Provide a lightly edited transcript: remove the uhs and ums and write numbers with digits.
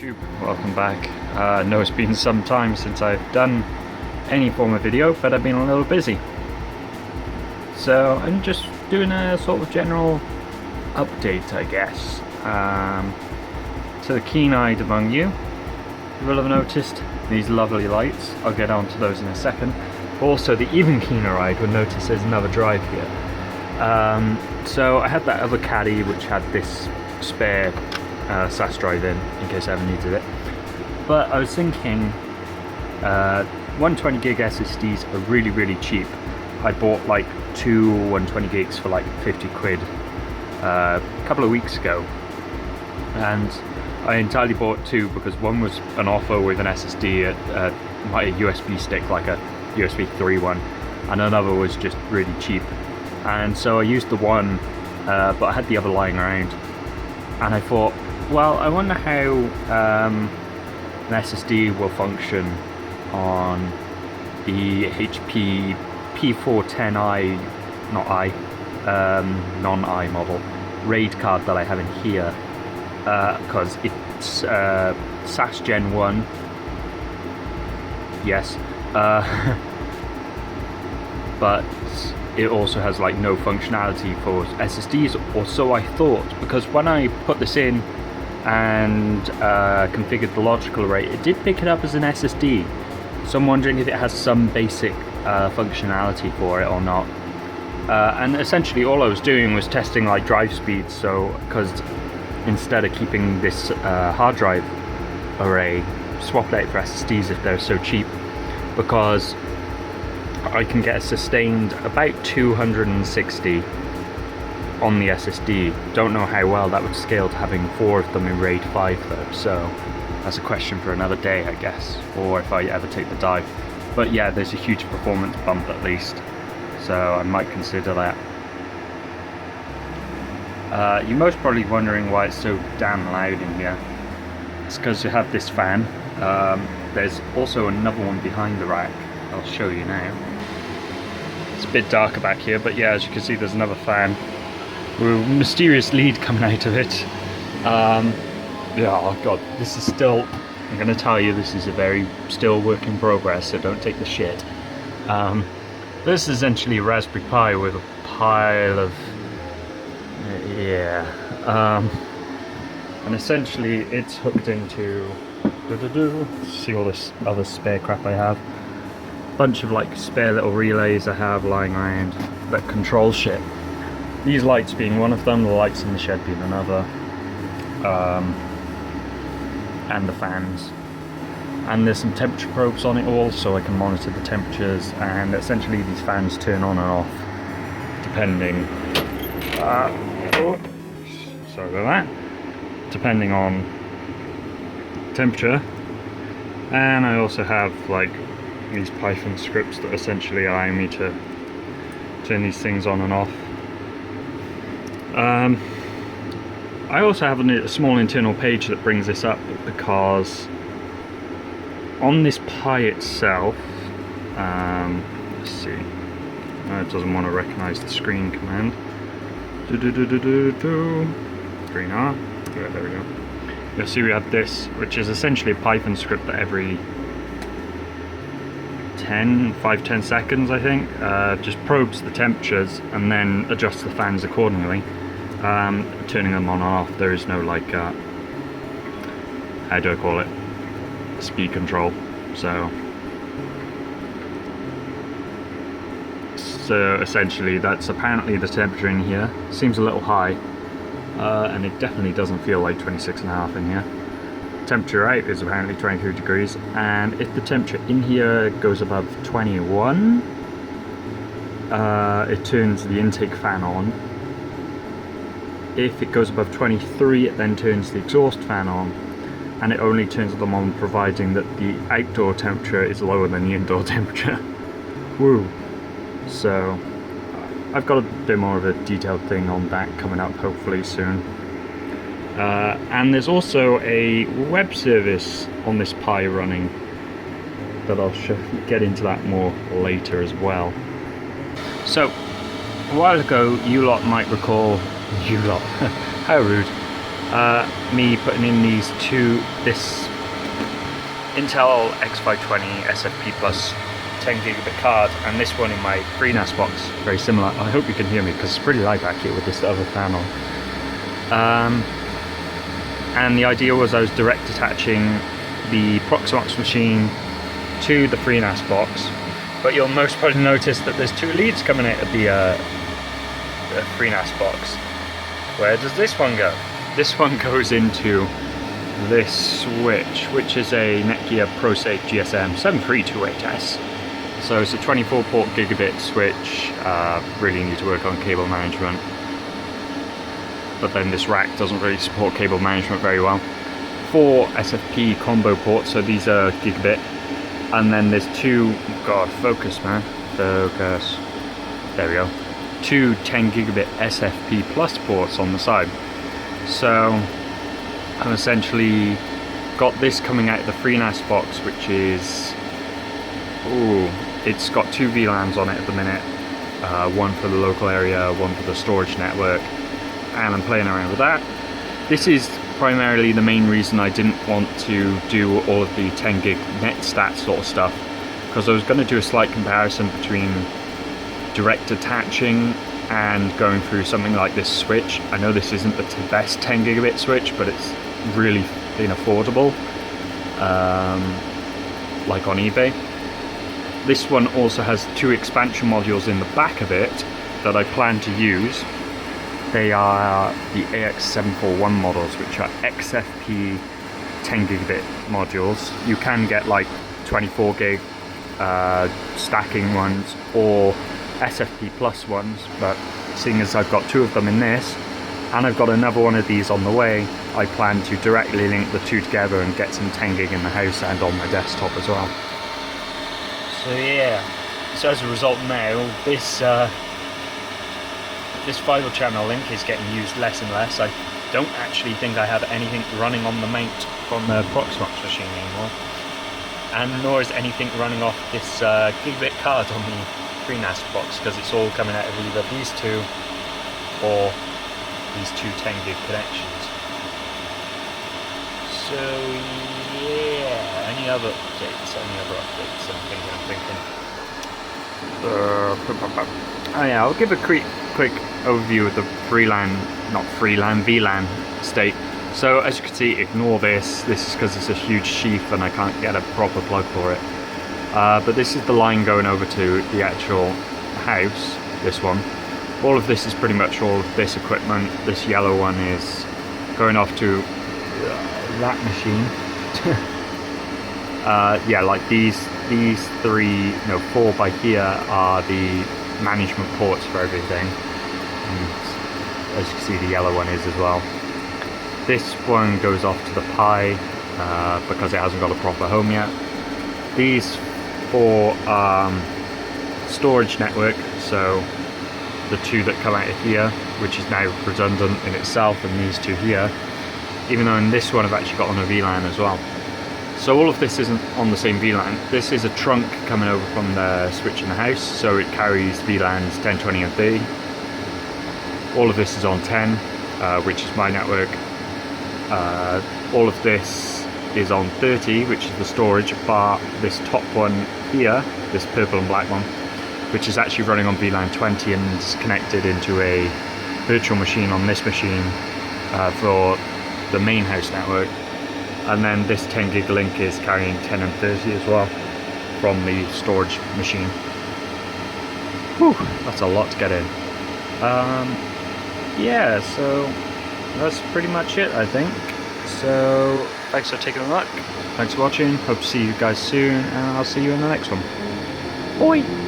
YouTube, welcome back. I know it's been some time since I've done any form of video, but I've been a little busy. So I'm just doing a sort of general update, I guess. To the keen-eyed among you, you will have noticed these lovely lights. I'll get on to those in a second. Also, the even keener-eyed will notice there's another drive here. So I had that other caddy which had this spare SAS drive in case I ever needed it. But I was thinking 120 gig SSDs are really cheap. I bought like two 120 gigs for like 50 quid a couple of weeks ago, and I entirely bought two because one was an offer with an SSD at my USB stick, like a USB 3 one, and another was just really cheap. And so I used the one, but I had the other lying around, and I thought, well, I wonder how an SSD will function on the HP P410i, non-i model RAID card that I have in here, because it's SAS Gen 1, yes, but it also has like no functionality for SSDs, or so I thought, because when I put this in and configured the logical array, it did pick it up as an SSD. So I'm wondering if it has some basic functionality for it or not. And essentially all I was doing was testing like drive speeds, so because instead of keeping this hard drive array, swap it out for SSDs if they're so cheap, because I can get a sustained about 260 on the SSD. Don't know how well that would scale to having 4 of them in RAID 5 though, so that's a question for another day, I guess, or if I ever take the dive. But yeah, there's a huge performance bump at least, so I might consider that. You're most probably wondering why it's so damn loud in here. It's because you have this fan. There's also another one behind the rack. I'll show you now. It's a bit darker back here, but yeah, as you can see, there's another fan with a mysterious lead coming out of it. Yeah, oh god, this is still, I'm going to tell you, this is a very still work in progress, so don't take the shit. This is essentially a Raspberry Pi with a pile of, and essentially it's hooked into, see all this other spare crap I have. Bunch of like spare little relays I have lying around that control shit. These lights being one of them, the lights in the shed being another, and the fans. And there's some temperature probes on it all, so I can monitor the temperatures, and essentially these fans turn on and off depending, sorry about that, depending on temperature. And I also have like these Python scripts that essentially allow me to turn these things on and off. I also have a small internal page that brings this up, because on this Pi itself, let's see, it doesn't want to recognize the screen command. Screen R, yeah, there we go. You'll see we have this, which is essentially a Python script that every 5-10 seconds, I think, just probes the temperatures and then adjusts the fans accordingly, turning them on and off. There is no like, how do I call it, speed control. So essentially that's apparently the temperature in here. Seems a little high, and it definitely doesn't feel like 26.5 in here. Temperature out is apparently 23 degrees, and if the temperature in here goes above 21, it turns the intake fan on. If it goes above 23, it then turns the exhaust fan on, and it only turns them on providing that the outdoor temperature is lower than the indoor temperature. Woo! So I've got a bit more of a detailed thing on that coming up hopefully soon. And there's also a web service on this Pi running that I'll get into that more later as well. So a while ago, you lot might recall, you lot, how rude, me putting in this Intel X520 SFP Plus 10 gigabit card, and this one in my FreeNAS box, very similar. I hope you can hear me because it's pretty light back here with this other fan on. And the idea was I was direct attaching the Proxmox machine to the FreeNAS box, but you'll most probably notice that there's two leads coming out of the FreeNAS box. Where does this one go? This one goes into this switch, which is a Netgear ProSafe GSM 7328S. So it's a 24 port gigabit switch. Really need to work on cable management, but then this rack doesn't really support cable management very well. 4 SFP combo ports, so these are gigabit, and then there's two, God, focus man, focus, there we go, two 10 gigabit SFP plus ports on the side. So I've essentially got this coming out of the FreeNAS box, which is, ooh, it's got 2 VLANs on it at the minute, one for the local area, one for the storage network, and I'm playing around with that. This is primarily the main reason I didn't want to do all of the 10 gig net stat sort of stuff, because I was going to do a slight comparison between direct attaching and going through something like this switch. I know this isn't the best 10 gigabit switch, but it's really affordable, like on eBay. This one also has 2 expansion modules in the back of it that I plan to use. They are the AX741 models, which are XFP 10 gigabit modules. You can get like 24 gig stacking ones or SFP plus ones, but seeing as I've got 2 of them in this, and I've got another one of these on the way, I plan to directly link the 2 together and get some 10 gig in the house and on my desktop as well. So yeah, so as a result now, this final channel link is getting used less and less. I don't actually think I have anything running on the mount from the Proxmox machine anymore, and nor is anything running off this gigabit card on the FreeNAS box, because it's all coming out of either these 2 or these 2 10 gig connections. So yeah, any other updates? I'm thinking. Oh yeah, I'll give a quick overview of the VLAN state. So as you can see, ignore this. This is because it's a huge sheath and I can't get a proper plug for it. But this is the line going over to the actual house, this one. All of this is pretty much all of this equipment. This yellow one is going off to that machine. Yeah, like these 4 by here are the management ports for everything. And as you can see, the yellow one is as well. This one goes off to the Pi because it hasn't got a proper home yet. These 4 storage network, so the 2 that come out of here, which is now redundant in itself, and these 2 here, even though in this one I've actually got on a VLAN as well. So all of this isn't on the same VLAN. This is a trunk coming over from the switch in the house, so it carries VLANs 10, 20 and 30. All of this is on 10, which is my network. All of this is on 30, which is the storage, bar this top one here, this purple and black one, which is actually running on VLAN 20 and is connected into a virtual machine on this machine for the main house network. And then this 10 gig link is carrying 10 and 30 as well from the storage machine. Whew, that's a lot to get in. Yeah, so that's pretty much it, I think. So thanks for taking a look. Thanks for watching. Hope to see you guys soon, and I'll see you in the next one. Bye!